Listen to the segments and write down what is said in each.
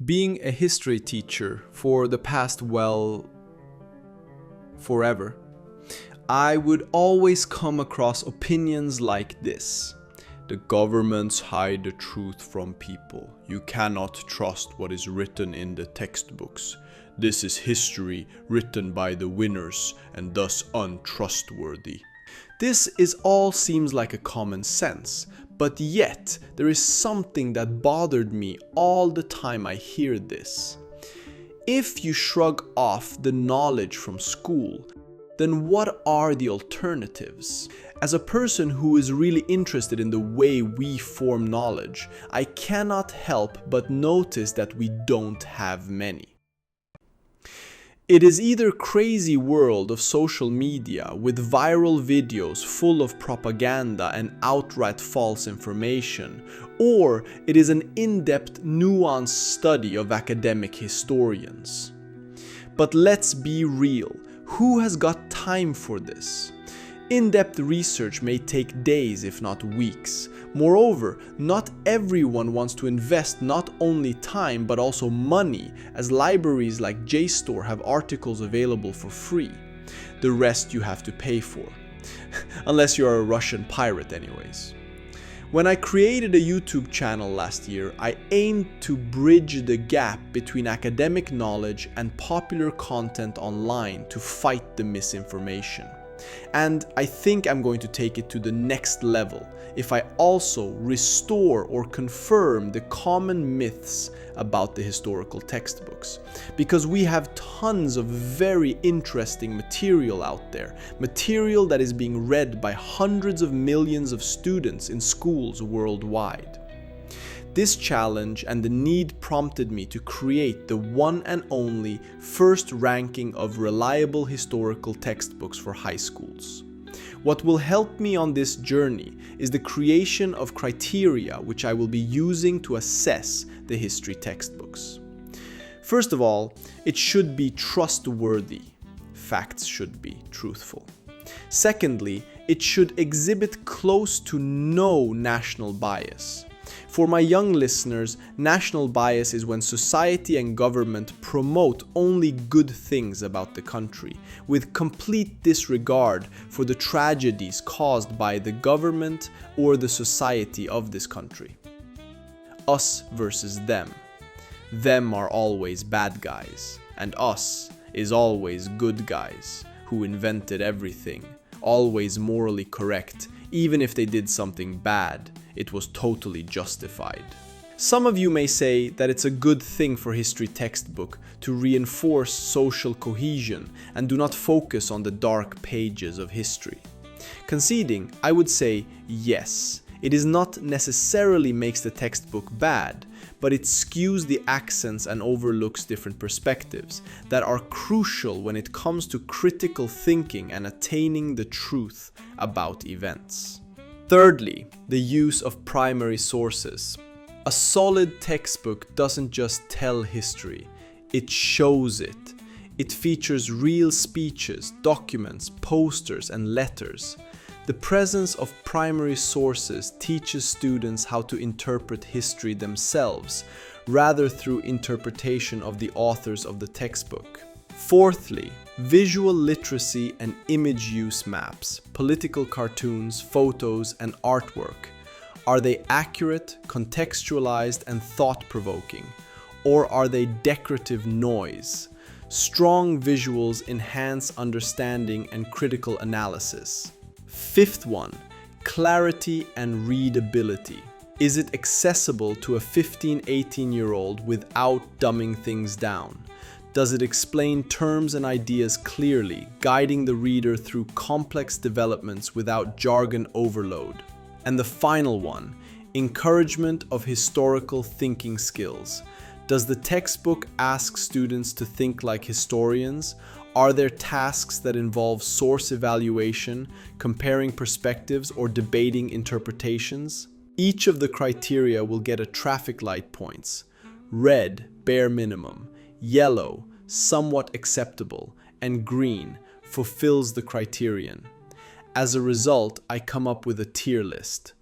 Being a history teacher for the past, forever, I would always come across opinions like this. The governments hide the truth from people. You cannot trust what is written in the textbooks. This is history written by the winners and thus untrustworthy. This all seems like a common sense, but yet there is something that bothered me all the time I hear this. If you shrug off the knowledge from school, then what are the alternatives? As a person who is really interested in the way we form knowledge, I cannot help but notice that we don't have many. It is either crazy world of social media with viral videos full of propaganda and outright false information, or it is an in-depth, nuanced study of academic historians. But let's be real, who has got time for this? In-depth research may take days if not weeks. Moreover, not everyone wants to invest not only time but also money, as libraries like JSTOR have articles available for free. The rest you have to pay for. Unless you're a Russian pirate anyways. When I created a YouTube channel last year, I aimed to bridge the gap between academic knowledge and popular content online to fight the misinformation. And I think I'm going to take it to the next level if I also restore or confirm the common myths about the historical textbooks. Because we have tons of very interesting material out there, material that is being read by hundreds of millions of students in schools worldwide. This challenge and the need prompted me to create the one and only first ranking of reliable historical textbooks for high schools. What will help me on this journey is the creation of criteria which I will be using to assess the history textbooks. First of all, it should be trustworthy. Facts should be truthful. Secondly, it should exhibit close to no national bias. For my young listeners, national bias is when society and government promote only good things about the country, with complete disregard for the tragedies caused by the government or the society of this country. Us versus them. Them are always bad guys, and us is always good guys who invented everything, always morally correct, even if they did something bad. It was totally justified. Some of you may say that it's a good thing for history textbook to reinforce social cohesion and do not focus on the dark pages of history. Conceding, I would say yes. It is not necessarily makes the textbook bad, but it skews the accents and overlooks different perspectives that are crucial when it comes to critical thinking and attaining the truth about events. Thirdly, the use of primary sources. A solid textbook doesn't just tell history, it shows it. It features real speeches, documents, posters, and letters. The presence of primary sources teaches students how to interpret history themselves, rather through interpretation of the authors of the textbook. Fourthly, visual literacy and image use maps, political cartoons, photos, and artwork. Are they accurate, contextualized, and thought-provoking? Or are they decorative noise? Strong visuals enhance understanding and critical analysis. Fifth one, clarity and readability. Is it accessible to a 15-18-year-old without dumbing things down? Does it explain terms and ideas clearly, guiding the reader through complex developments without jargon overload? And the final one, encouragement of historical thinking skills. Does the textbook ask students to think like historians? Are there tasks that involve source evaluation, comparing perspectives, or debating interpretations? Each of the criteria will get a traffic light points. Red, bare minimum. Yellow, somewhat acceptable, and green, fulfills the criterion. As a result, I come up with a tier list.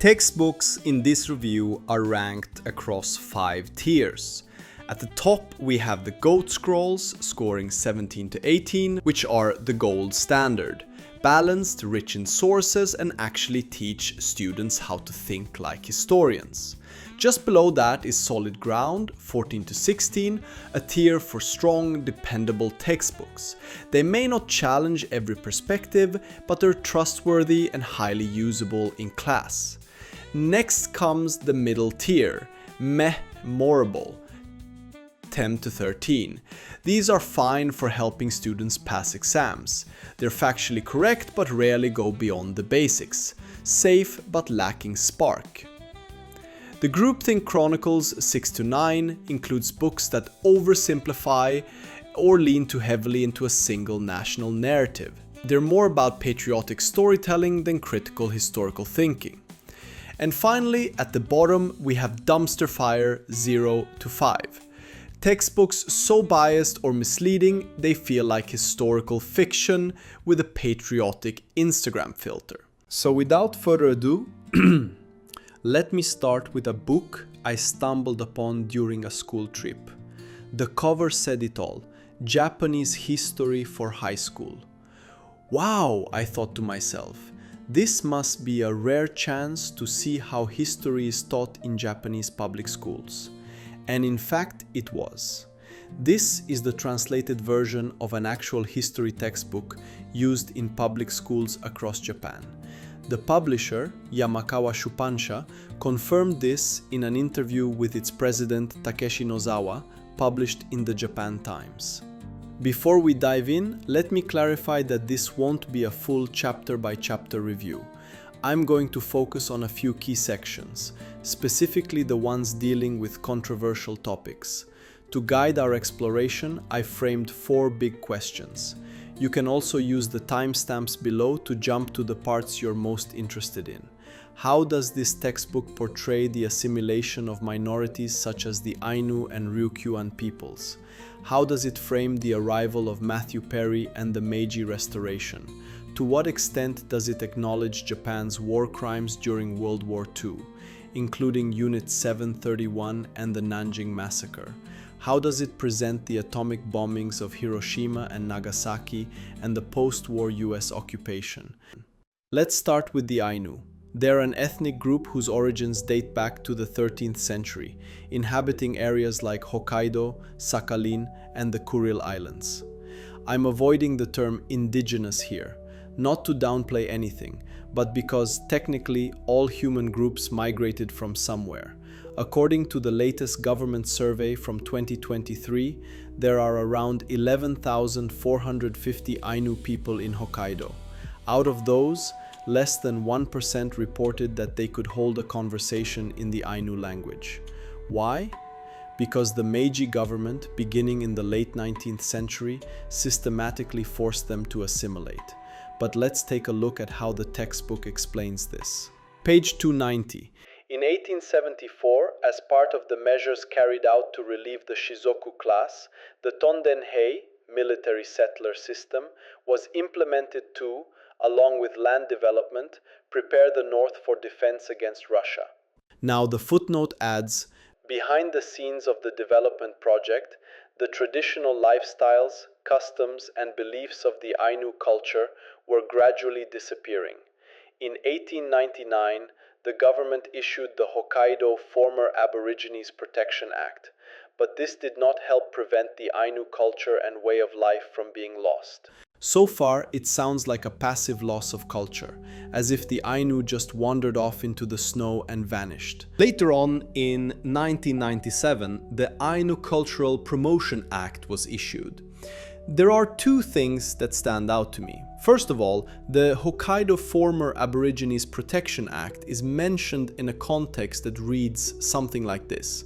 Textbooks in this review are ranked across 5 tiers. At the top we have the Goat Scrolls, scoring 17 to 18, which are the gold standard. Balanced, rich in sources, and actually teach students how to think like historians. Just below that is Solid Ground, 14 to 16, a tier for strong, dependable textbooks. They may not challenge every perspective, but they're trustworthy and highly usable in class. Next comes the middle tier, Memorable, 10 to 13. These are fine for helping students pass exams. They're factually correct but rarely go beyond the basics. Safe but lacking spark. The Groupthink Chronicles 6 to 9 includes books that oversimplify or lean too heavily into a single national narrative. They're more about patriotic storytelling than critical historical thinking. And finally, at the bottom, we have Dumpster Fire 0 to 5. Textbooks so biased or misleading they feel like historical fiction with a patriotic Instagram filter. So without further ado, let me start with a book I stumbled upon during a school trip. The cover said it all, Japanese History for High School. Wow, I thought to myself, this must be a rare chance to see how history is taught in Japanese public schools. And in fact, it was. This is the translated version of an actual history textbook used in public schools across Japan. The publisher, Yamakawa Shupansha, confirmed this in an interview with its president Takeshi Nozawa, published in the Japan Times. Before we dive in, let me clarify that this won't be a full chapter-by-chapter review. I'm going to focus on a few key sections, specifically the ones dealing with controversial topics. To guide our exploration, I framed 4 big questions. You can also use the timestamps below to jump to the parts you're most interested in. How does this textbook portray the assimilation of minorities such as the Aino and Ryukyuan peoples? How does it frame the arrival of Matthew Perry and the Meiji Restoration? To what extent does it acknowledge Japan's war crimes during World War II, including Unit 731 and the Nanjing Massacre? How does it present the atomic bombings of Hiroshima and Nagasaki and the post-war US occupation? Let's start with the Ainu. They're an ethnic group whose origins date back to the 13th century, inhabiting areas like Hokkaido, Sakhalin, and the Kuril Islands. I'm avoiding the term indigenous here, not to downplay anything, but because technically all human groups migrated from somewhere. According to the latest government survey from 2023, there are around 11,450 Ainu people in Hokkaido. Out of those, less than 1% reported that they could hold a conversation in the Ainu language. Why? Because the Meiji government, beginning in the late 19th century, systematically forced them to assimilate. But let's take a look at how the textbook explains this. Page 290. In 1874, as part of the measures carried out to relieve the Shizoku class, the Tondenhei, military settler system, was implemented to, along with land development, prepare the North for defense against Russia. Now the footnote adds, behind the scenes of the development project, the traditional lifestyles, customs, and beliefs of the Ainu culture were gradually disappearing. In 1899, the government issued the Hokkaido Former Aborigines Protection Act, but this did not help prevent the Ainu culture and way of life from being lost. So far, it sounds like a passive loss of culture, as if the Ainu just wandered off into the snow and vanished. Later on, in 1997, the Ainu Cultural Promotion Act was issued. There are 2 things that stand out to me. First of all, the Hokkaido Former Aborigines Protection Act is mentioned in a context that reads something like this.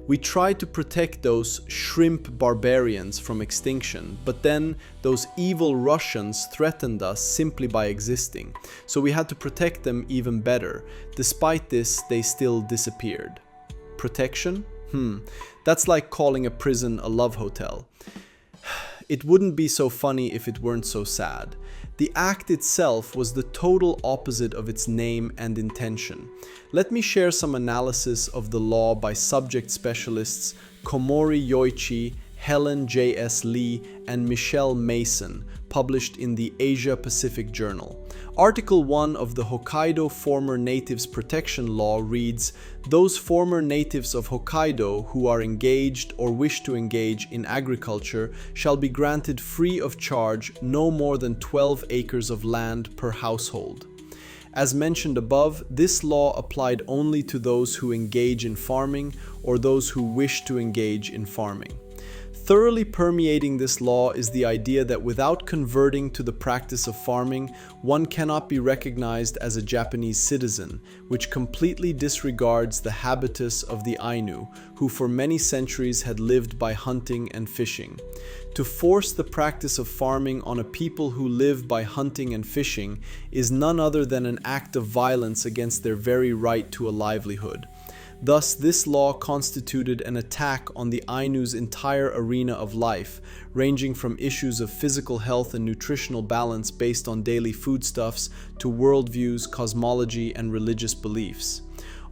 We tried to protect those shrimp barbarians from extinction, but then those evil Russians threatened us simply by existing, so we had to protect them even better. Despite this, they still disappeared. Protection? That's like calling a prison a love hotel. It wouldn't be so funny if it weren't so sad. The act itself was the total opposite of its name and intention. Let me share some analysis of the law by subject specialists Komori Yoichi, Helen J.S. Lee, and Michelle Mason, published in the Asia Pacific Journal. Article 1 of the Hokkaido Former Natives Protection Law reads, "Those former natives of Hokkaido who are engaged or wish to engage in agriculture shall be granted free of charge no more than 12 acres of land per household." As mentioned above, this law applied only to those who engage in farming or those who wish to engage in farming. Thoroughly permeating this law is the idea that without converting to the practice of farming, one cannot be recognized as a Japanese citizen, which completely disregards the habitus of the Ainu, who for many centuries had lived by hunting and fishing. To force the practice of farming on a people who live by hunting and fishing is none other than an act of violence against their very right to a livelihood. Thus, this law constituted an attack on the Ainu's entire arena of life, ranging from issues of physical health and nutritional balance based on daily foodstuffs to worldviews, cosmology, and religious beliefs.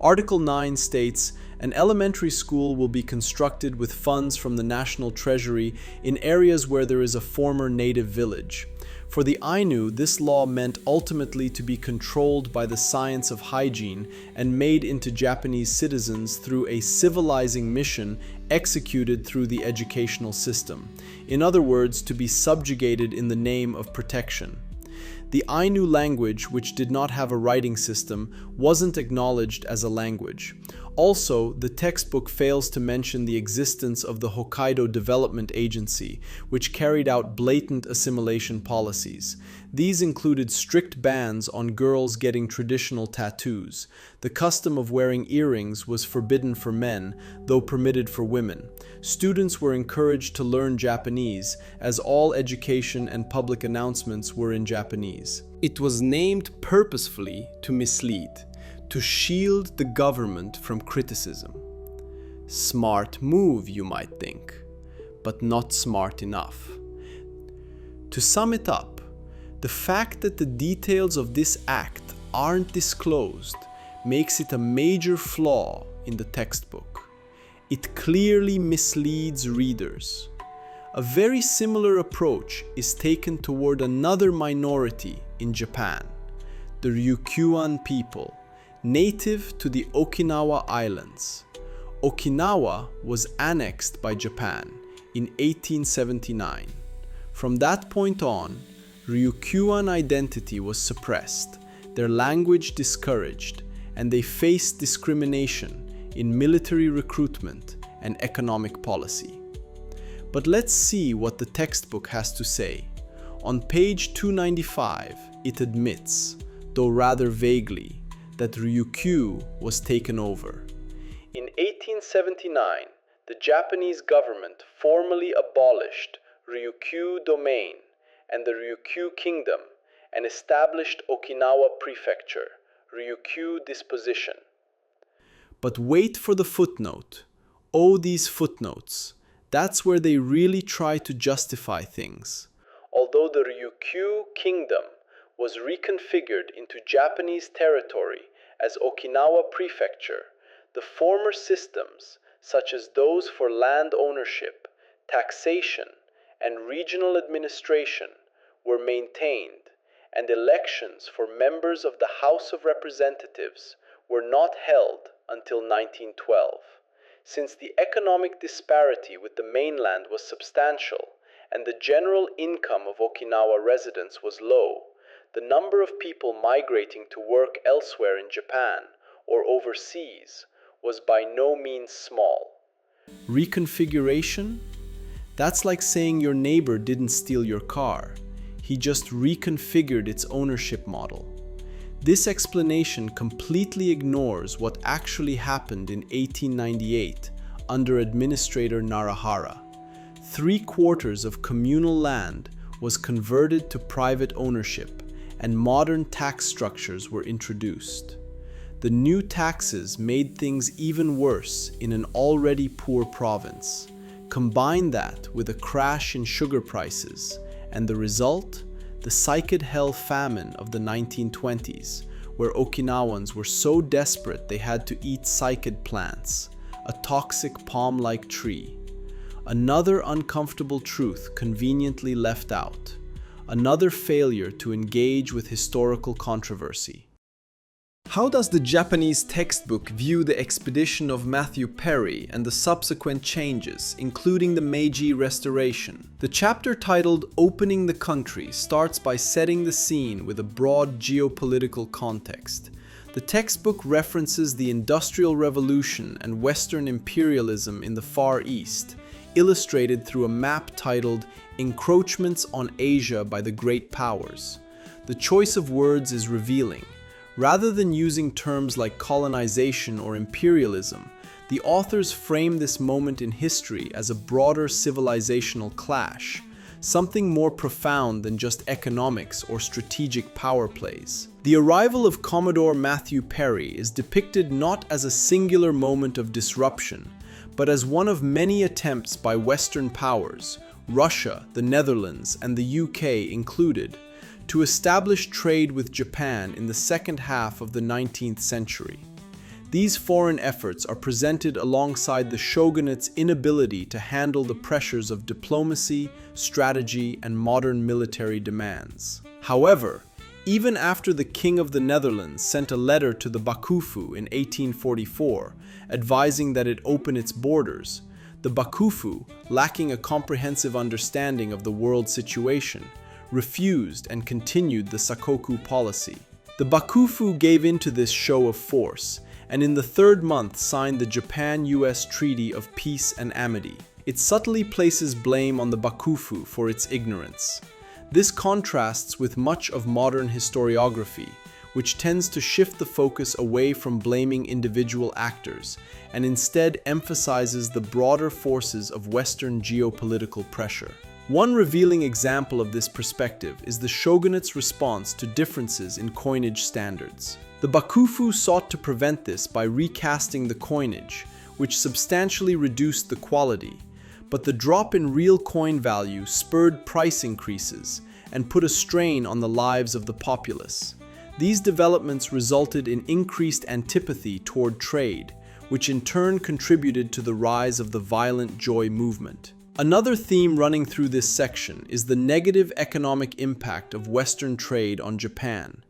Article 9 states, "An elementary school will be constructed with funds from the national treasury in areas where there is a former native village." For the Ainu, this law meant ultimately to be controlled by the science of hygiene and made into Japanese citizens through a civilizing mission executed through the educational system. In other words, to be subjugated in the name of protection. The Ainu language, which did not have a writing system, wasn't acknowledged as a language. Also, the textbook fails to mention the existence of the Hokkaido Development Agency, which carried out blatant assimilation policies. These included strict bans on girls getting traditional tattoos. The custom of wearing earrings was forbidden for men, though permitted for women. Students were encouraged to learn Japanese, as all education and public announcements were in Japanese. It was named purposefully to mislead, to shield the government from criticism. Smart move, you might think, but not smart enough. To sum it up, the fact that the details of this act aren't disclosed makes it a major flaw in the textbook. It clearly misleads readers. A very similar approach is taken toward another minority in Japan, the Ryukyuan people, native to the Okinawa Islands. Okinawa was annexed by Japan in 1879. From that point on, Ryukyuan identity was suppressed, their language discouraged, and they faced discrimination in military recruitment and economic policy. But let's see what the textbook has to say. On page 295, it admits, though rather vaguely, that Ryukyu was taken over. In 1879, the Japanese government formally abolished Ryukyu domain and the Ryukyu kingdom and established Okinawa prefecture, Ryukyu disposition. But wait for the footnote. Oh, these footnotes. That's where they really try to justify things. Although the Ryukyu kingdom was reconfigured into Japanese territory as Okinawa prefecture, the former systems, such as those for land ownership, taxation, and regional administration, were maintained, and elections for members of the House of Representatives were not held until 1912. Since the economic disparity with the mainland was substantial, and the general income of Okinawa residents was low, the number of people migrating to work elsewhere in Japan or overseas was by no means small. Reconfiguration? That's like saying your neighbor didn't steal your car. He just reconfigured its ownership model. This explanation completely ignores what actually happened in 1898 under Administrator Narahara. 3/4 of communal land was converted to private ownership, and modern tax structures were introduced. The new taxes made things even worse in an already poor province. Combine that with a crash in sugar prices, and the result? the Psychid Hell famine of the 1920s, where Okinawans were so desperate they had to eat psychid plants, a toxic palm-like tree. Another uncomfortable truth conveniently left out. Another failure to engage with historical controversy. How does the Japanese textbook view the expedition of Matthew Perry and the subsequent changes, including the Meiji Restoration? The chapter titled Opening the Country starts by setting the scene with a broad geopolitical context. The textbook references the Industrial Revolution and Western imperialism in the Far East, illustrated through a map titled Encroachments on Asia by the Great Powers. The choice of words is revealing. Rather than using terms like colonization or imperialism, the authors frame this moment in history as a broader civilizational clash, something more profound than just economics or strategic power plays. The arrival of Commodore Matthew Perry is depicted not as a singular moment of disruption, but as one of many attempts by Western powers, Russia, the Netherlands, and the UK included, to establish trade with Japan in the second half of the 19th century. These foreign efforts are presented alongside the shogunate's inability to handle the pressures of diplomacy, strategy, and modern military demands. However, even after the King of the Netherlands sent a letter to the Bakufu in 1844, advising that it open its borders, the Bakufu, lacking a comprehensive understanding of the world situation, refused and continued the Sakoku policy. The Bakufu gave in to this show of force, and in the third month signed the Japan-US Treaty of Peace and Amity. It subtly places blame on the Bakufu for its ignorance. This contrasts with much of modern historiography, which tends to shift the focus away from blaming individual actors, and instead emphasizes the broader forces of Western geopolitical pressure. One revealing example of this perspective is the shogunate's response to differences in coinage standards. The Bakufu sought to prevent this by recasting the coinage, which substantially reduced the quality, but the drop in real coin value spurred price increases and put a strain on the lives of the populace. These developments resulted in increased antipathy toward trade, which in turn contributed to the rise of the violent Joy movement. Another theme running through this section is the negative economic impact of Western trade on Japan.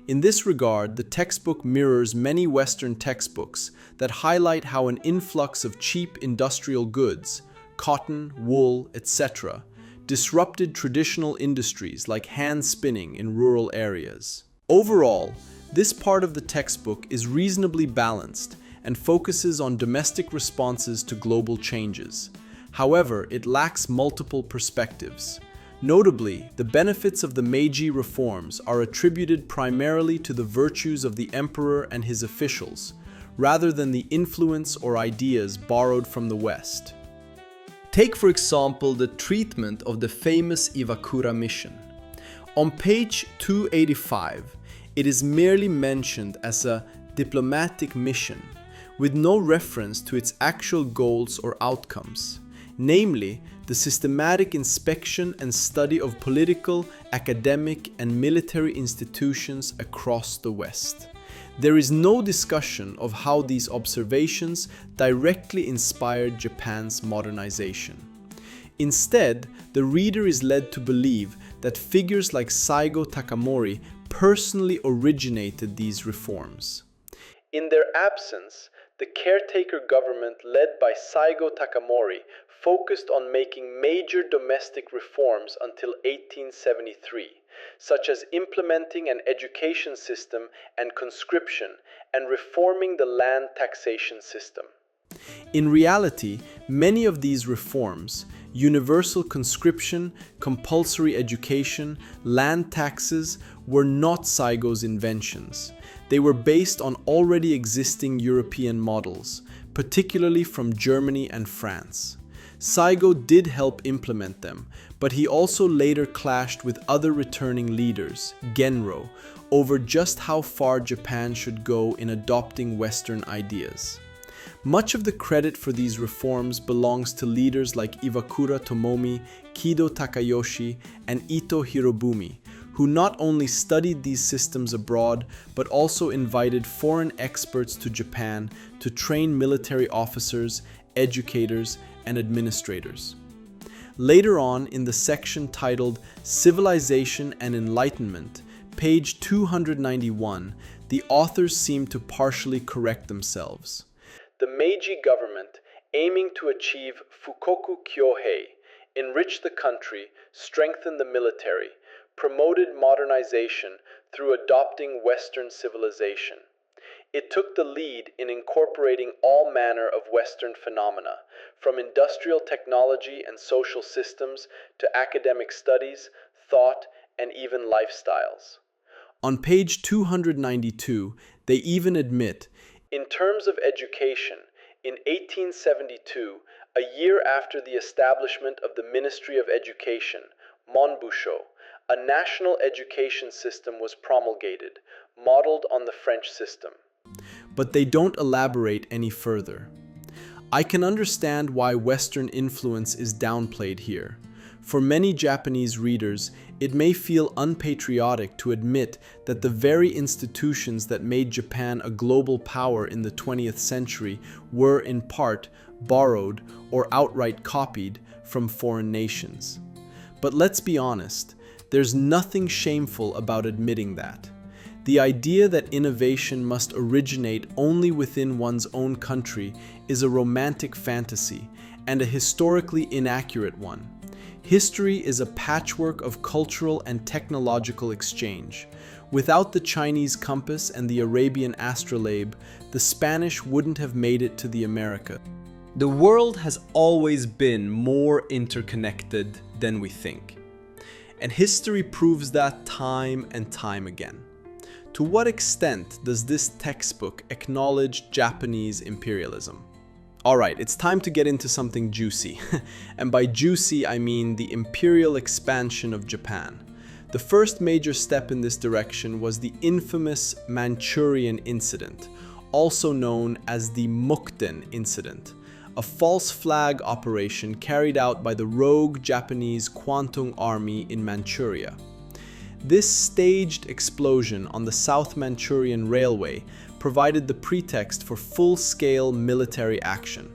In this regard, the textbook mirrors many Western textbooks that highlight how an influx of cheap industrial goods, cotton, wool, etc., disrupted traditional industries like hand spinning in rural areas. Overall, this part of the textbook is reasonably balanced and focuses on domestic responses to global changes. However, it lacks multiple perspectives. Notably, the benefits of the Meiji reforms are attributed primarily to the virtues of the emperor and his officials, rather than the influence or ideas borrowed from the West. Take, for example, the treatment of the famous Iwakura mission. On page 285, it is merely mentioned as a diplomatic mission, with no reference to its actual goals or outcomes, namely the systematic inspection and study of political, academic, and military institutions across the West. There is no discussion of how these observations directly inspired Japan's modernization. Instead, the reader is led to believe that figures like Saigo Takamori personally originated these reforms. In their absence, the caretaker government led by Saigo Takamori focused on making major domestic reforms until 1873, such as implementing an education system and conscription and reforming the land taxation system. In reality, many of these reforms, universal conscription, compulsory education, land taxes, were not Saigo's inventions. They were based on already existing European models, particularly from Germany and France. Saigo did help implement them, but he also later clashed with other returning leaders, Genro, over just how far Japan should go in adopting Western ideas. Much of the credit for these reforms belongs to leaders like Iwakura Tomomi, Kido Takayoshi, and Ito Hirobumi, who not only studied these systems abroad, but also invited foreign experts to Japan to train military officers, educators, and administrators. Later on, in the section titled Civilization and Enlightenment, page 291, the authors seem to partially correct themselves. The Meiji government, aiming to achieve Fukoku Kyohei, enrich the country, strengthen the military, promoted modernization through adopting Western civilization. It took the lead in incorporating all manner of Western phenomena, from industrial technology and social systems to academic studies, thought, and even lifestyles. On page 292, they even admit, in terms of education, in 1872, a year after the establishment of the Ministry of Education, Monbusho, a national education system was promulgated, modeled on the French system. But they don't elaborate any further. I can understand why Western influence is downplayed here. For many Japanese readers, it may feel unpatriotic to admit that the very institutions that made Japan a global power in the 20th century were in part borrowed or outright copied from foreign nations. But let's be honest, there's nothing shameful about admitting that. The idea that innovation must originate only within one's own country is a romantic fantasy and a historically inaccurate one. History is a patchwork of cultural and technological exchange. Without the Chinese compass and the Arabian astrolabe, the Spanish wouldn't have made it to the Americas. The world has always been more interconnected than we think. And history proves that time and time again. To what extent does this textbook acknowledge Japanese imperialism? Alright, it's time to get into something juicy. And by juicy, I mean the Imperial Expansion of Japan. The first major step in this direction was the infamous Manchurian Incident, also known as the Mukden Incident, a false flag operation carried out by the rogue Japanese Kwantung Army in Manchuria. This staged explosion on the South Manchurian Railway provided the pretext for full-scale military action.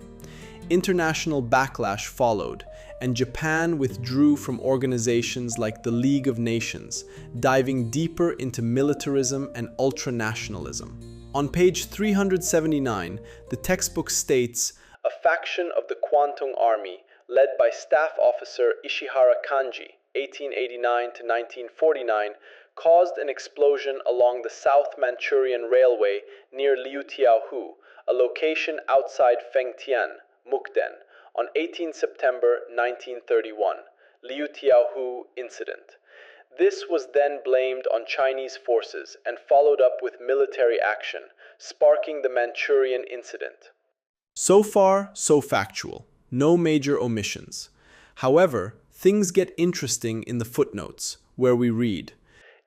International backlash followed, and Japan withdrew from organizations like the League of Nations, diving deeper into militarism and ultranationalism. On page 379, the textbook states, "A faction of the Kwantung Army, led by Staff Officer Ishihara Kanji, 1889 to 1949, caused an explosion along the South Manchurian Railway near Liutiaohu, a location outside Fengtian, Mukden, on 18 September 1931, Liutiaohu Incident. This was then blamed on Chinese forces and followed up with military action, sparking the Manchurian Incident." So far, so factual. No major omissions. However, things get interesting in the footnotes, where we read,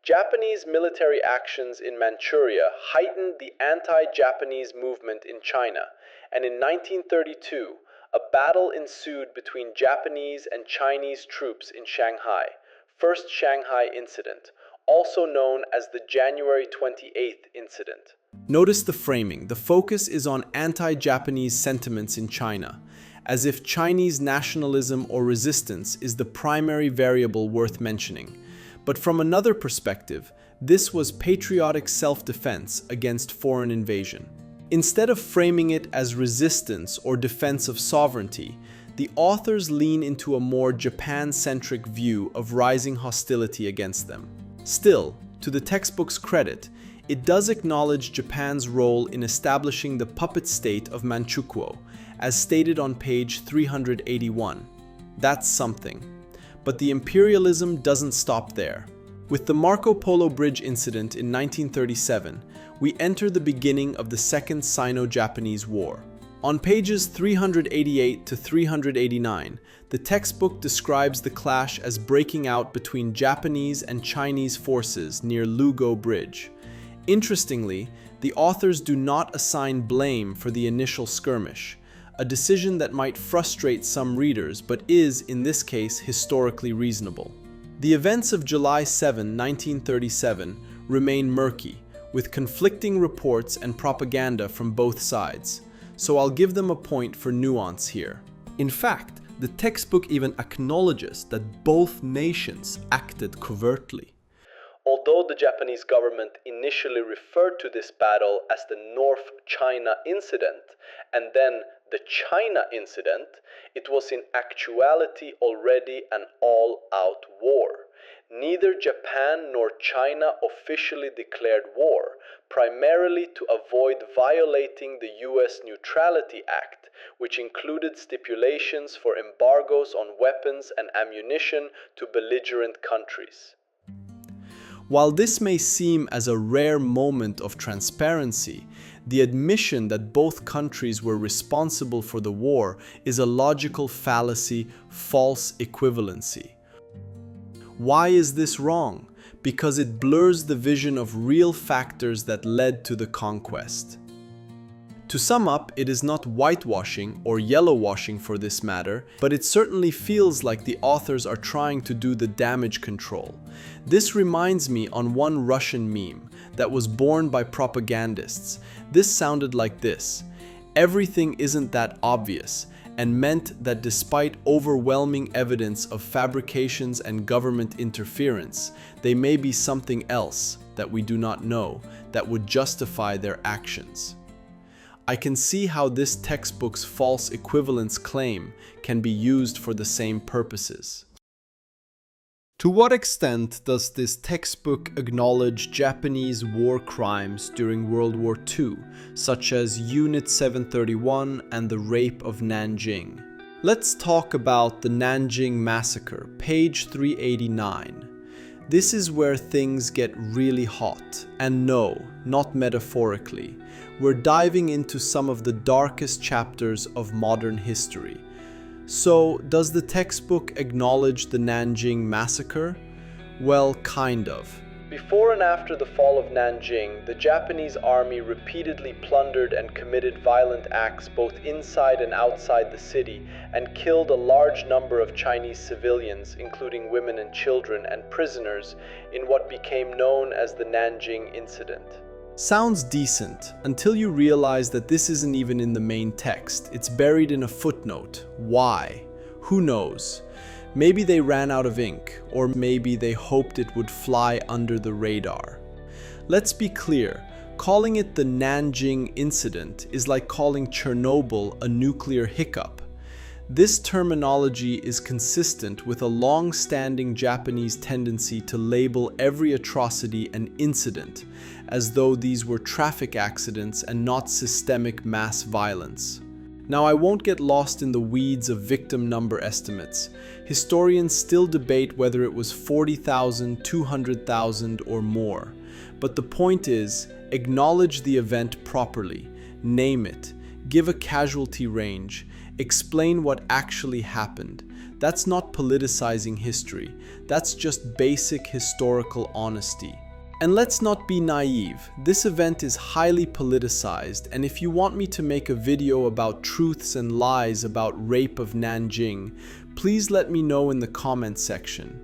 "Japanese military actions in Manchuria heightened the anti-Japanese movement in China, and in 1932, a battle ensued between Japanese and Chinese troops in Shanghai, First Shanghai Incident, also known as the January 28th Incident." Notice the framing. The focus is on anti-Japanese sentiments in China, as if Chinese nationalism or resistance is the primary variable worth mentioning. But from another perspective, this was patriotic self-defense against foreign invasion. Instead of framing it as resistance or defense of sovereignty, the authors lean into a more Japan-centric view of rising hostility against them. Still, to the textbook's credit, it does acknowledge Japan's role in establishing the puppet state of Manchukuo, as stated on page 381. That's something. But the imperialism doesn't stop there. With the Marco Polo Bridge incident in 1937, we enter the beginning of the Second Sino-Japanese War. On pages 388 to 389, the textbook describes the clash as breaking out between Japanese and Chinese forces near Lugo Bridge. Interestingly, the authors do not assign blame for the initial skirmish, a decision that might frustrate some readers but is, in this case, historically reasonable. The events of July 7, 1937 remain murky, with conflicting reports and propaganda from both sides, so I'll give them a point for nuance here. In fact, the textbook even acknowledges that both nations acted covertly. Although the Japanese government initially referred to this battle as the North China Incident and then the China Incident, it was in actuality already an all-out war. Neither Japan nor China officially declared war, primarily to avoid violating the US Neutrality Act, which included stipulations for embargoes on weapons and ammunition to belligerent countries. While this may seem as a rare moment of transparency, the admission that both countries were responsible for the war is a logical fallacy, false equivalency. Why is this wrong? Because it blurs the vision of real factors that led to the conquest. To sum up, it is not whitewashing or yellowwashing for this matter, but it certainly feels like the authors are trying to do the damage control. This reminds me on one Russian meme that was born by propagandists. This sounded like this: "Everything isn't that obvious," and meant that despite overwhelming evidence of fabrications and government interference, they may be something else that we do not know that would justify their actions. I can see how this textbook's false equivalence claim can be used for the same purposes. To what extent does this textbook acknowledge Japanese war crimes during World War II, such as Unit 731 and the rape of Nanjing? Let's talk about the Nanjing Massacre, page 389. This is where things get really hot, and no, not metaphorically. We're diving into some of the darkest chapters of modern history. So, does the textbook acknowledge the Nanjing Massacre? Well, kind of. Before and after the fall of Nanjing, the Japanese army repeatedly plundered and committed violent acts both inside and outside the city, and killed a large number of Chinese civilians, including women and children, and prisoners, in what became known as the Nanjing Incident. Sounds decent, until you realize that this isn't even in the main text. It's buried in a footnote. Why? Who knows? Maybe they ran out of ink, or maybe they hoped it would fly under the radar. Let's be clear, calling it the Nanjing Incident is like calling Chernobyl a nuclear hiccup. This terminology is consistent with a long-standing Japanese tendency to label every atrocity an incident, as though these were traffic accidents and not systemic mass violence. Now, I won't get lost in the weeds of victim number estimates. Historians still debate whether it was 40,000, 200,000, or more. But the point is, acknowledge the event properly, name it, give a casualty range, explain what actually happened. That's not politicizing history. That's just basic historical honesty. And let's not be naive. This event is highly politicized, and if you want me to make a video about truths and lies about rape of Nanjing, please let me know in the comments section.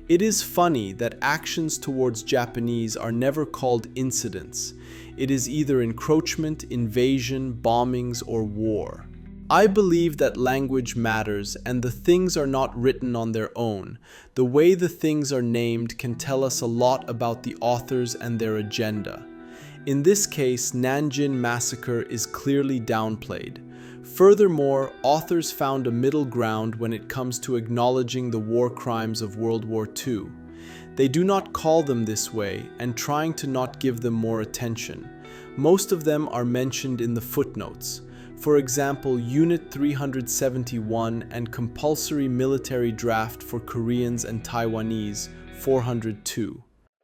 It is funny that actions towards Japanese are never called incidents. It is either encroachment, invasion, bombings, or war. I believe that language matters and the things are not written on their own. The way the things are named can tell us a lot about the authors and their agenda. In this case, Nanjing Massacre is clearly downplayed. Furthermore, authors found a middle ground when it comes to acknowledging the war crimes of World War II. They do not call them this way and trying to not give them more attention. Most of them are mentioned in the footnotes. For example, Unit 371 and Compulsory Military Draft for Koreans and Taiwanese 402.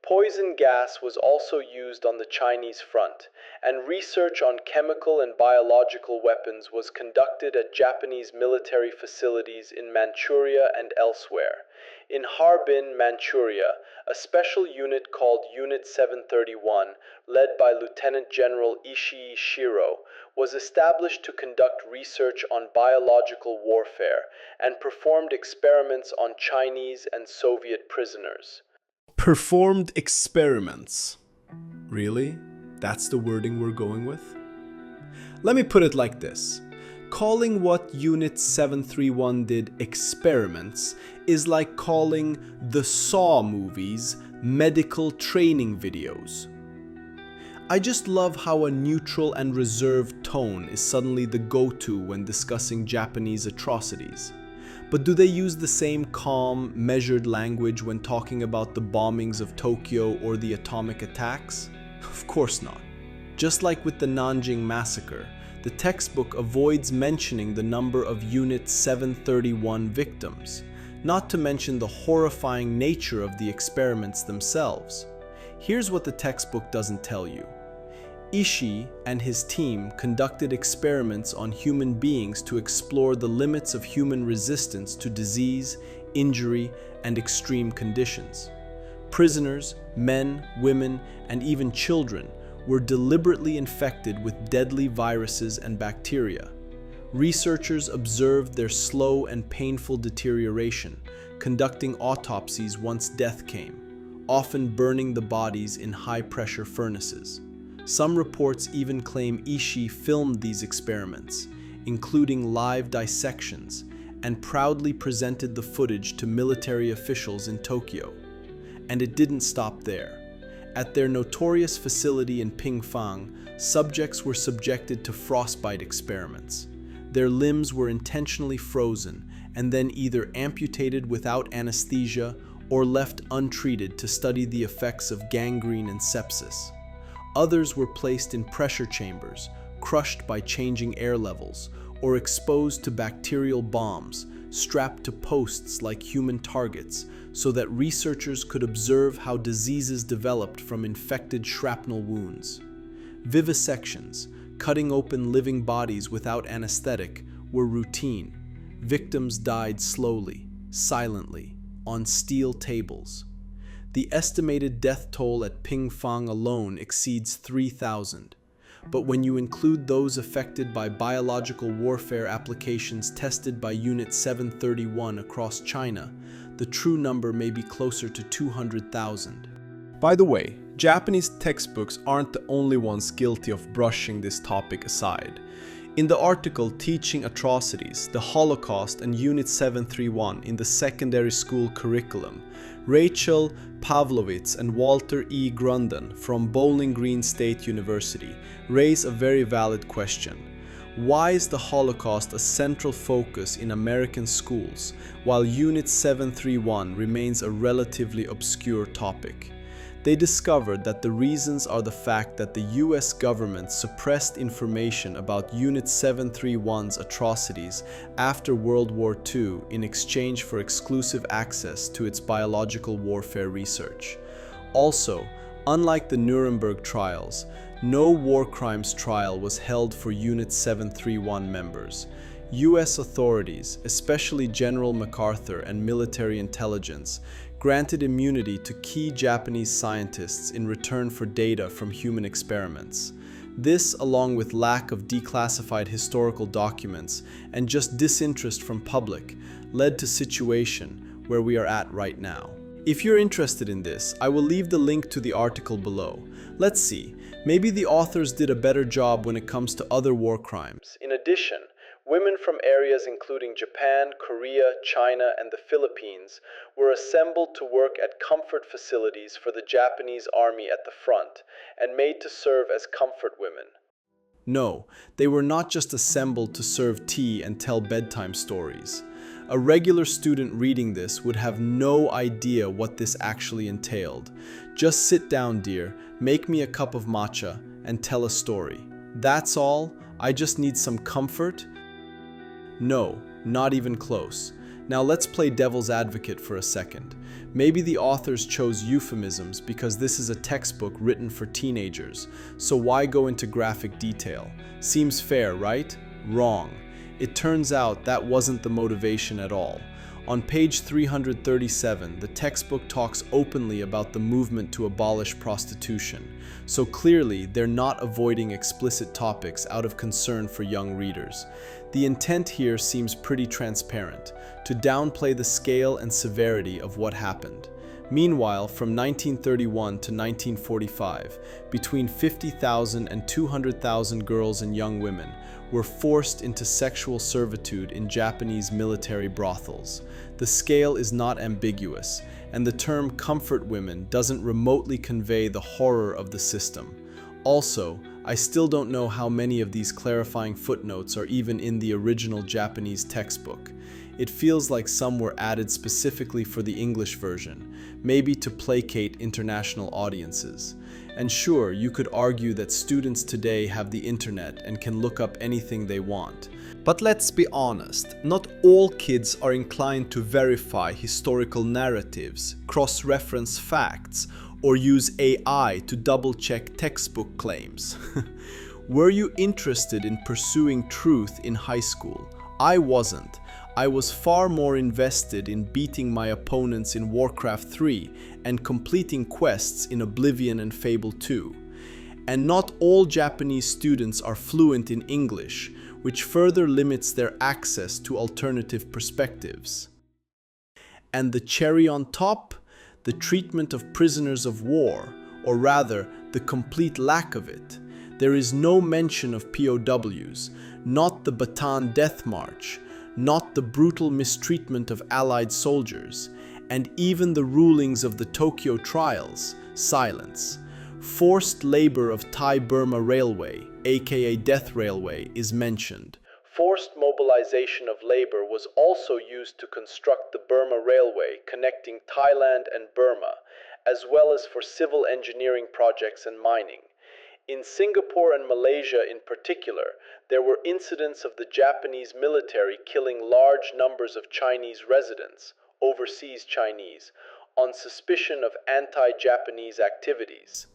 Poison gas was also used on the Chinese front, and research on chemical and biological weapons was conducted at Japanese military facilities in Manchuria and elsewhere. In Harbin, Manchuria, a special unit called Unit 731, led by Lieutenant General Ishii Shiro, was established to conduct research on biological warfare and performed experiments on Chinese and Soviet prisoners. Performed experiments. Really? That's the wording we're going with? Let me put it like this. Calling what Unit 731 did experiments is like calling the Saw movies medical training videos. I just love how a neutral and reserved tone is suddenly the go-to when discussing Japanese atrocities. But do they use the same calm, measured language when talking about the bombings of Tokyo or the atomic attacks? Of course not. Just like with the Nanjing massacre, the textbook avoids mentioning the number of Unit 731 victims, not to mention the horrifying nature of the experiments themselves. Here's what the textbook doesn't tell you. Ishii and his team conducted experiments on human beings to explore the limits of human resistance to disease, injury, and extreme conditions. Prisoners, men, women, and even children were deliberately infected with deadly viruses and bacteria. Researchers observed their slow and painful deterioration, conducting autopsies once death came, often burning the bodies in high-pressure furnaces. Some reports even claim Ishii filmed these experiments, including live dissections, and proudly presented the footage to military officials in Tokyo. And it didn't stop there. At their notorious facility in Pingfang, subjects were subjected to frostbite experiments. Their limbs were intentionally frozen and then either amputated without anesthesia or left untreated to study the effects of gangrene and sepsis. Others were placed in pressure chambers, crushed by changing air levels, or exposed to bacterial bombs, strapped to posts like human targets, so that researchers could observe how diseases developed from infected shrapnel wounds. Vivisections, cutting open living bodies without anesthetic, were routine. Victims died slowly, silently, on steel tables. The estimated death toll at Pingfang alone exceeds 3,000. But when you include those affected by biological warfare applications tested by Unit 731 across China, the true number may be closer to 200,000. By the way, Japanese textbooks aren't the only ones guilty of brushing this topic aside. In the article Teaching Atrocities, the Holocaust and Unit 731 in the secondary school curriculum, Rachel Pavlovitz and Walter E. Grunden from Bowling Green State University raise a very valid question. Why is the Holocaust a central focus in American schools, while Unit 731 remains a relatively obscure topic? They discovered that the reasons are the fact that the US government suppressed information about Unit 731's atrocities after World War II in exchange for exclusive access to its biological warfare research. Also, unlike the Nuremberg trials, no war crimes trial was held for Unit 731 members. US authorities, especially General MacArthur and military intelligence, granted immunity to key Japanese scientists in return for data from human experiments. This, along with lack of declassified historical documents and just disinterest from public, led to a situation where we are at right now. If you're interested in this, I will leave the link to the article below. Let's see, maybe the authors did a better job when it comes to other war crimes. In addition, women from areas including Japan, Korea, China, and the Philippines were assembled to work at comfort facilities for the Japanese army at the front and made to serve as comfort women. No, they were not just assembled to serve tea and tell bedtime stories. A regular student reading this would have no idea what this actually entailed. Just sit down, dear, make me a cup of matcha, and tell a story. That's all? I just need some comfort? No, not even close. Now let's play devil's advocate for a second. Maybe the authors chose euphemisms because this is a textbook written for teenagers, so why go into graphic detail? Seems fair, right? Wrong. It turns out that wasn't the motivation at all. On page 337, the textbook talks openly about the movement to abolish prostitution, so clearly they're not avoiding explicit topics out of concern for young readers. The intent here seems pretty transparent, to downplay the scale and severity of what happened. Meanwhile, from 1931 to 1945, between 50,000 and 200,000 girls and young women were forced into sexual servitude in Japanese military brothels. The scale is not ambiguous, and the term comfort women doesn't remotely convey the horror of the system. Also, I still don't know how many of these clarifying footnotes are even in the original Japanese textbook. It feels like some were added specifically for the English version, maybe to placate international audiences. And sure, you could argue that students today have the internet and can look up anything they want. But let's be honest, not all kids are inclined to verify historical narratives, cross-reference facts, or use AI to double-check textbook claims. Were you interested in pursuing truth in high school? I wasn't. I was far more invested in beating my opponents in Warcraft 3 and completing quests in Oblivion and Fable 2. And not all Japanese students are fluent in English, which further limits their access to alternative perspectives. And the cherry on top? The treatment of prisoners of war, or rather, the complete lack of it. There is no mention of POWs, not the Bataan Death March, not the brutal mistreatment of Allied soldiers, and even the rulings of the Tokyo trials, silence. Forced labor of Thai-Burma Railway, aka Death Railway, is mentioned. Forced mobilization of labor was also used to construct the Burma Railway connecting Thailand and Burma, as well as for civil engineering projects and mining. In Singapore and Malaysia in particular, there were incidents of the Japanese military killing large numbers of Chinese residents, overseas Chinese, on suspicion of anti-Japanese activities.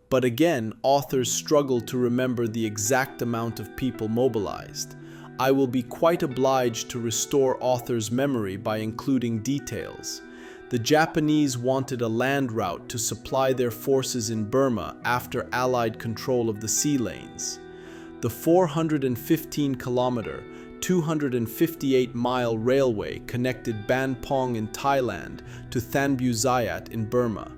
But again, authors struggle to remember the exact amount of people mobilized. I will be quite obliged to restore authors' memory by including details. The Japanese wanted a land route to supply their forces in Burma after Allied control of the sea lanes. The 415-kilometer, 258-mile railway connected Ban Pong in Thailand to Thanbu Zayat in Burma.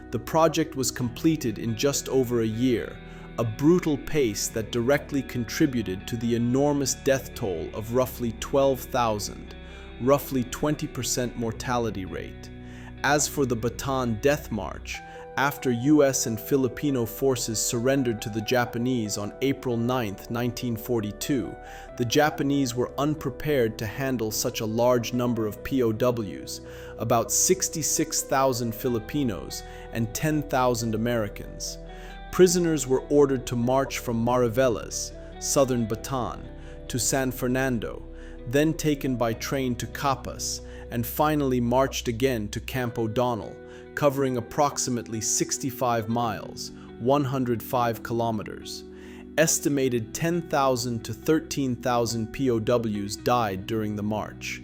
The project was completed in just over a year, a brutal pace that directly contributed to the enormous death toll of roughly 12,000, roughly 20% mortality rate. As for the Bataan Death March, after US and Filipino forces surrendered to the Japanese on April 9, 1942, the Japanese were unprepared to handle such a large number of POWs, about 66,000 Filipinos and 10,000 Americans. Prisoners were ordered to march from Mariveles, southern Bataan, to San Fernando, then taken by train to Capas, and finally marched again to Camp O'Donnell, covering approximately 65 miles, 105 kilometers. Estimated 10,000 to 13,000 POWs died during the march.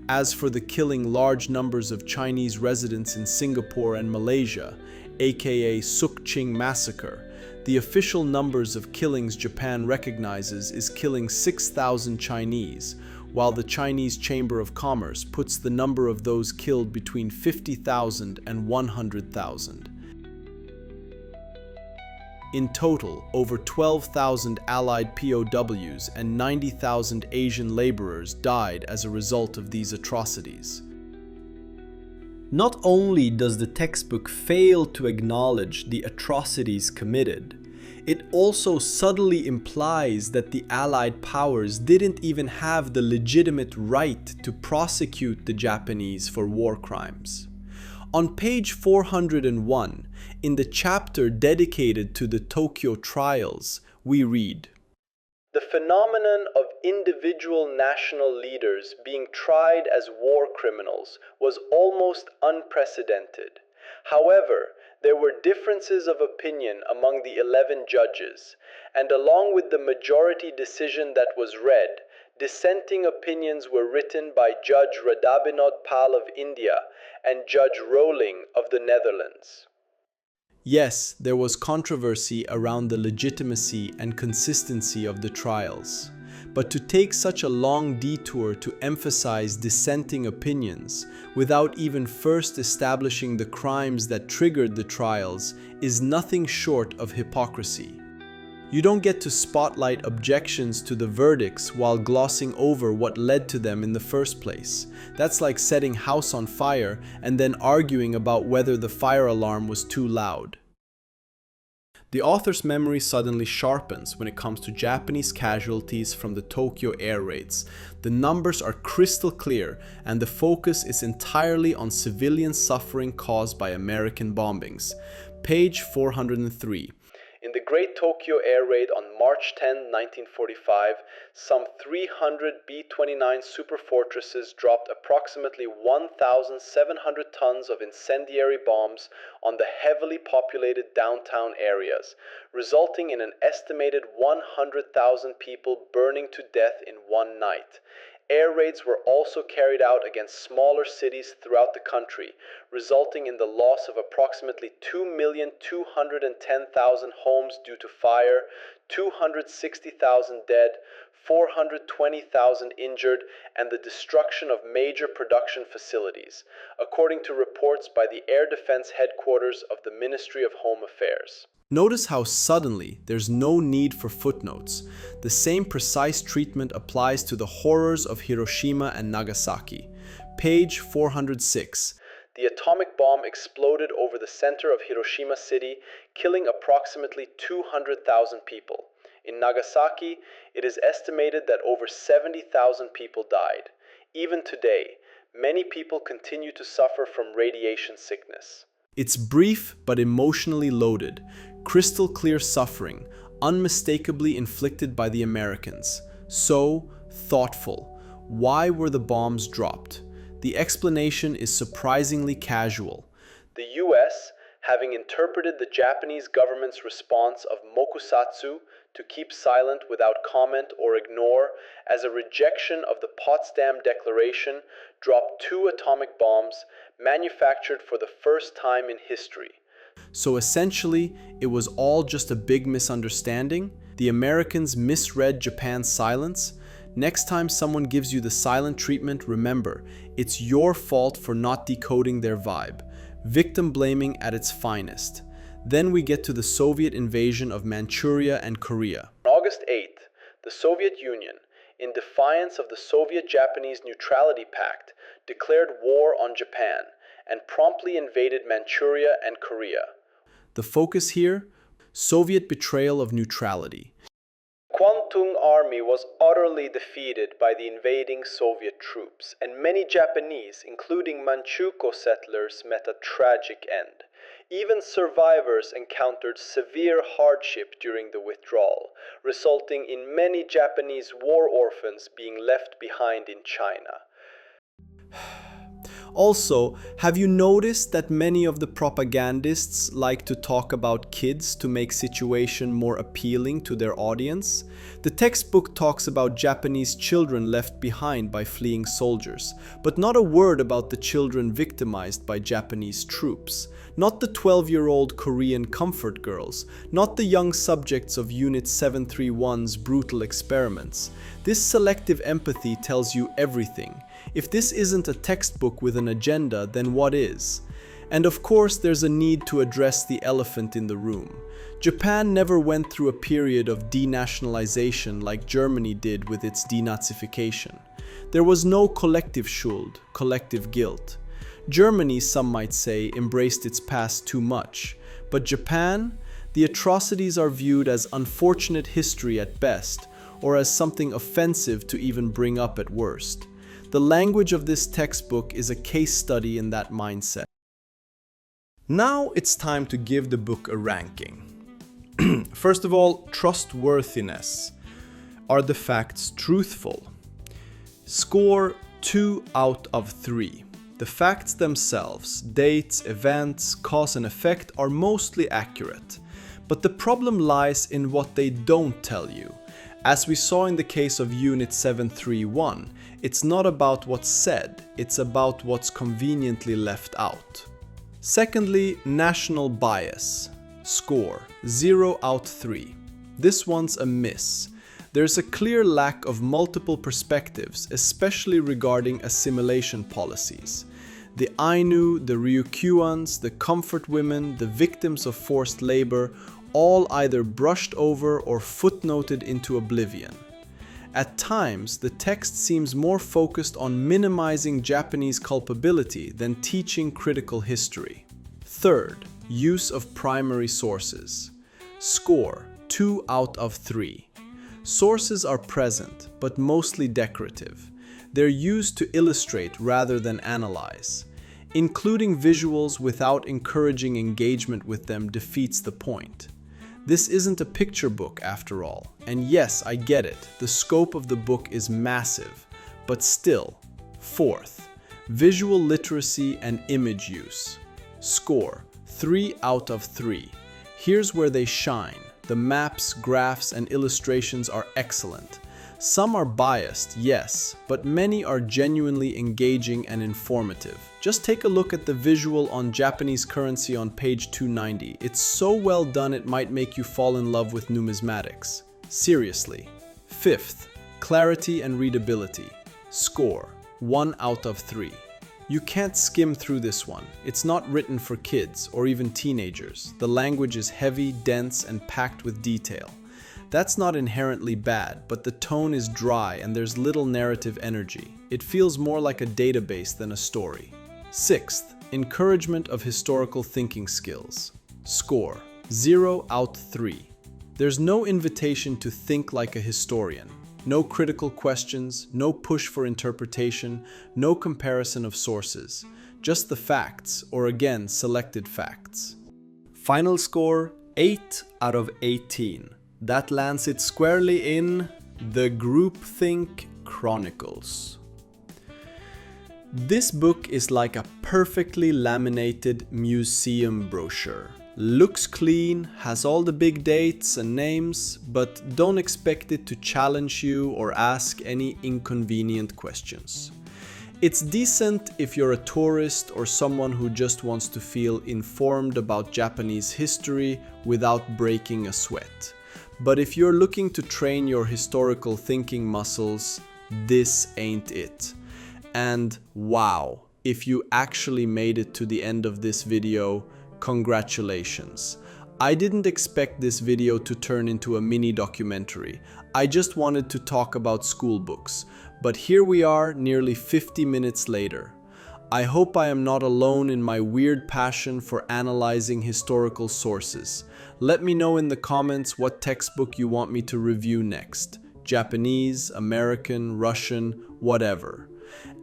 As for the killing large numbers of Chinese residents in Singapore and Malaysia, aka Suk Ching Massacre, the official numbers of killings Japan recognizes is killing 6,000 Chinese, while the Chinese Chamber of Commerce puts the number of those killed between 50,000 and 100,000. In total, over 12,000 Allied POWs and 90,000 Asian laborers died as a result of these atrocities. Not only does the textbook fail to acknowledge the atrocities committed, it also subtly implies that the Allied powers didn't even have the legitimate right to prosecute the Japanese for war crimes. On page 401, in the chapter dedicated to the Tokyo trials, we read, The phenomenon of individual national leaders being tried as war criminals was almost unprecedented. However, there were differences of opinion among the 11 judges, and along with the majority decision that was read, dissenting opinions were written by Judge Radabinod Pal of India and Judge Rowling of the Netherlands. Yes, there was controversy around the legitimacy and consistency of the trials. But to take such a long detour to emphasize dissenting opinions without even first establishing the crimes that triggered the trials is nothing short of hypocrisy. You don't get to spotlight objections to the verdicts while glossing over what led to them in the first place. That's like setting house on fire and then arguing about whether the fire alarm was too loud. The author's memory suddenly sharpens when it comes to Japanese casualties from the Tokyo air raids. The numbers are crystal clear, and the focus is entirely on civilian suffering caused by American bombings. Page 403. In the Great Tokyo Air Raid on March 10, 1945, some 300 B-29 superfortresses dropped approximately 1,700 tons of incendiary bombs on the heavily populated downtown areas, resulting in an estimated 100,000 people burning to death in one night. Air raids were also carried out against smaller cities throughout the country, resulting in the loss of approximately 2,210,000 homes due to fire, 260,000 dead, 420,000 injured, and the destruction of major production facilities, according to reports by the Air Defense Headquarters of the Ministry of Home Affairs. Notice how suddenly there's no need for footnotes. The same precise treatment applies to the horrors of Hiroshima and Nagasaki. Page 406. The atomic bomb exploded over the center of Hiroshima City, killing approximately 200,000 people. In Nagasaki, it is estimated that over 70,000 people died. Even today, many people continue to suffer from radiation sickness. It's brief but emotionally loaded, crystal clear suffering, unmistakably inflicted by the Americans. So thoughtful. Why were the bombs dropped? The explanation is surprisingly casual. The US, having interpreted the Japanese government's response of mokusatsu, to keep silent without comment or ignore, as a rejection of the Potsdam Declaration, dropped 2 atomic bombs manufactured for the first time in history. So essentially, it was all just a big misunderstanding? The Americans misread Japan's silence? Next time someone gives you the silent treatment, remember, it's your fault for not decoding their vibe. Victim blaming at its finest. Then we get to the Soviet invasion of Manchuria and Korea. On August 8th, the Soviet Union, in defiance of the Soviet-Japanese Neutrality Pact, declared war on Japan and promptly invaded Manchuria and Korea. The focus here? Soviet betrayal of neutrality. The Kwantung Army was utterly defeated by the invading Soviet troops, and many Japanese, including Manchukuo settlers, met a tragic end. Even survivors encountered severe hardship during the withdrawal, resulting in many Japanese war orphans being left behind in China. Also, have you noticed that many of the propagandists like to talk about kids to make situation more appealing to their audience? The textbook talks about Japanese children left behind by fleeing soldiers, but not a word about the children victimized by Japanese troops. Not the 12-year-old Korean comfort girls, not the young subjects of Unit 731's brutal experiments. This selective empathy tells you everything. If this isn't a textbook with an agenda, then what is? And of course, there's a need to address the elephant in the room. Japan never went through a period of denationalization like Germany did with its denazification. There was no collective Schuld, collective guilt. Germany, some might say, embraced its past too much. But Japan? The atrocities are viewed as unfortunate history at best, or as something offensive to even bring up at worst. The language of this textbook is a case study in that mindset. Now it's time to give the book a ranking. First of all, trustworthiness. Are the facts truthful? Score 2 out of 3. The facts themselves, dates, events, cause and effect, are mostly accurate. But the problem lies in what they don't tell you. As we saw in the case of Unit 731, it's not about what's said, it's about what's conveniently left out. Secondly, national bias. Score 0 out 3. This one's a miss. There's a clear lack of multiple perspectives, especially regarding assimilation policies. The Ainu, the Ryukyuans, the comfort women, the victims of forced labor, all either brushed over or footnoted into oblivion. At times, the text seems more focused on minimizing Japanese culpability than teaching critical history. Third, use of primary sources. Score 2 out of 3. Sources are present, but mostly decorative. They're used to illustrate rather than analyze. Including visuals without encouraging engagement with them defeats the point. This isn't a picture book after all, and yes, I get it, the scope of the book is massive, but still. Fourth, visual literacy and image use. Score 3 out of 3. Here's where they shine. The maps, graphs, and illustrations are excellent. Some are biased, yes, but many are genuinely engaging and informative. Just take a look at the visual on Japanese currency on page 290. It's so well done it might make you fall in love with numismatics. Seriously. Fifth, clarity and readability. Score 1 out of 3. You can't skim through this one. It's not written for kids or even teenagers. The language is heavy, dense, and packed with detail. That's not inherently bad, but the tone is dry and there's little narrative energy. It feels more like a database than a story. Sixth, encouragement of historical thinking skills. Score 0 out 3. There's no invitation to think like a historian. No critical questions, no push for interpretation, no comparison of sources. Just the facts, or again, selected facts. Final score 8 out of 18. That lands it squarely in the Groupthink Chronicles. This book is like a perfectly laminated museum brochure. Looks clean, has all the big dates and names, but don't expect it to challenge you or ask any inconvenient questions. It's decent if you're a tourist or someone who just wants to feel informed about Japanese history without breaking a sweat. But if you're looking to train your historical thinking muscles, this ain't it. And wow, if you actually made it to the end of this video, congratulations. I didn't expect this video to turn into a mini documentary. I just wanted to talk about school books. But here we are, nearly 50 minutes later. I hope I am not alone in my weird passion for analyzing historical sources. Let me know in the comments what textbook you want me to review next. Japanese, American, Russian, whatever.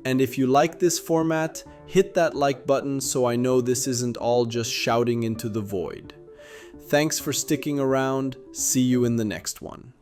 And if you like this format, hit that like button so I know this isn't all just shouting into the void. Thanks for sticking around. See you in the next one.